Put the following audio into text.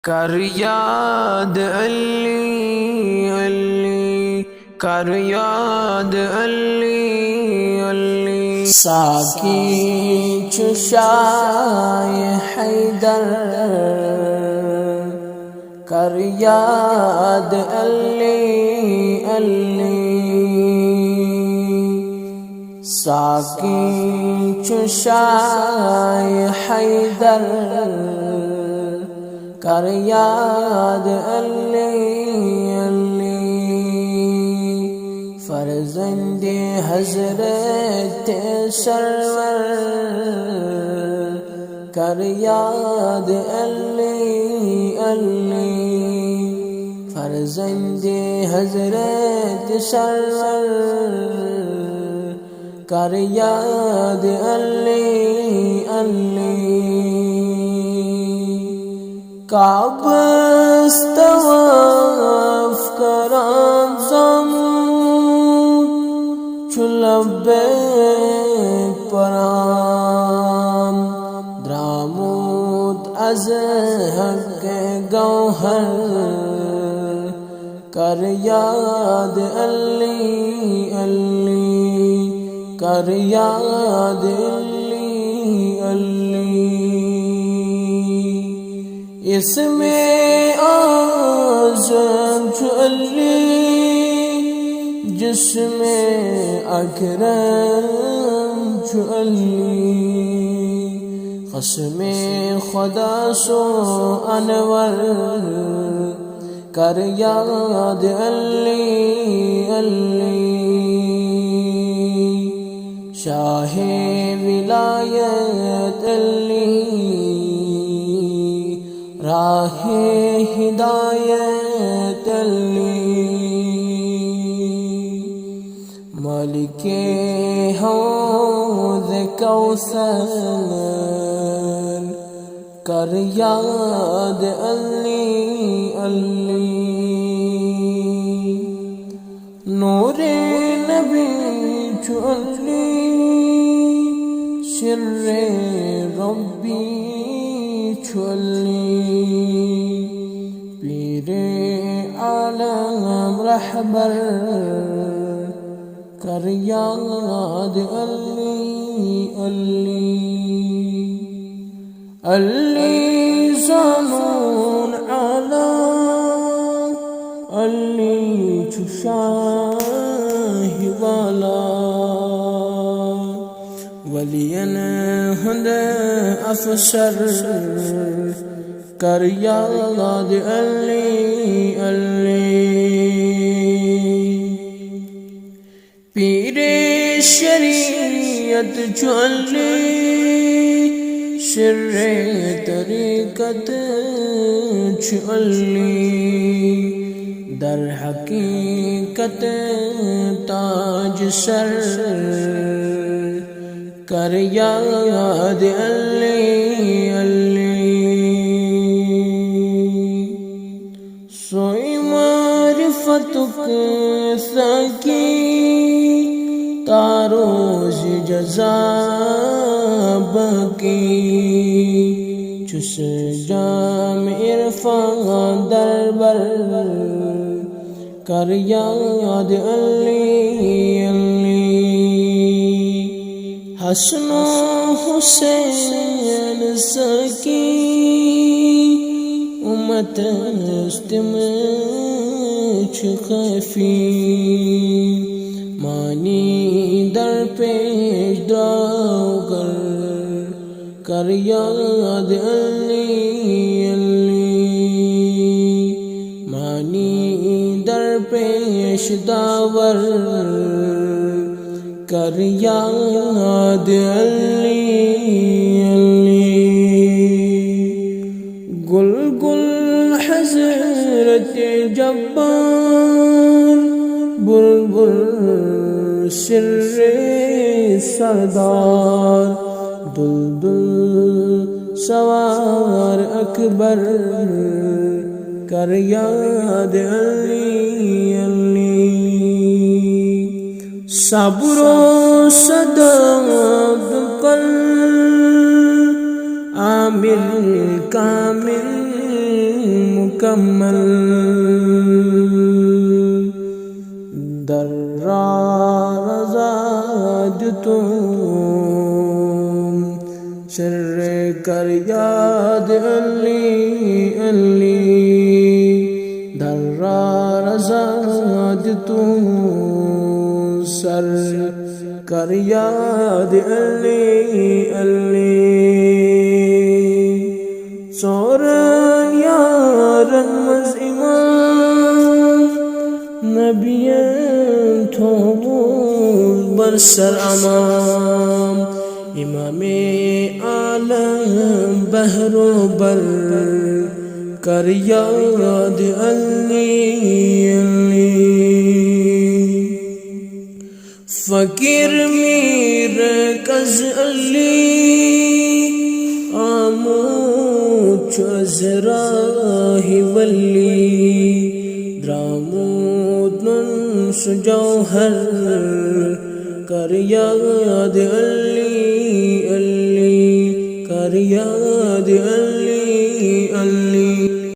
کر یاد علی علی، کر یاد علی علی، ساکی چشائے حیدر کر یاد علی علی، ساکی چشائے حیدر کر یاد علی علی، فرزند حضرت سرور کر یاد علی علی، فرزند حضرت سرور کر یاد علی علی، کعبہ طواف کران زمون چو لبیک پران، درامود از حق گوہر کر یاد علی علی، کر یاد علی علی، اس میں اعظم چو علی، جس میں اکرم چو علی، قسم خدا سو انور کر یاد علی علی، شاہ ولایت علی، راہ ہدایت علی، مالک حوض کوثر کر یاد علی علی، نور نبی چو علی، سر ربی چو علی، پیر عالم رہبر کر یاد علی علی، علی زانون علا، علی چو شاہ والا، ولین ہند افسر کر یاد علی علی، پیر شریعت چو علی، سر طریقت چو علی، در حقیقت تاج سر کر یاد علی علی، سوئی معرفتک ساکی، تاروز جزا باقی، چس جام عرفان در بر کر یاد علی علی، حسن و حسین ساکی، امت استم خفی، مانی در پیش داگر کر یاد علی علی، مانی در پیش داور کر یاد علی علی، گل گل حضرت جبار، بلبل سر سردار، دلدل سوار اکبر کر یاد علی علی، صبر و صدق قلب عامل کامل مکمل درار آزاد تم سر کر یاد علی علی درار آزاد تم سر کر یاد علی علی سورن یارن مز امام نبیان تومون برسر امام امام عالم بحر و بر کر یاد علی علی فقیر میر کز علی آمود چزراہ ولی درامود نن سجوہر کر یاد علی علی کر یاد علی علی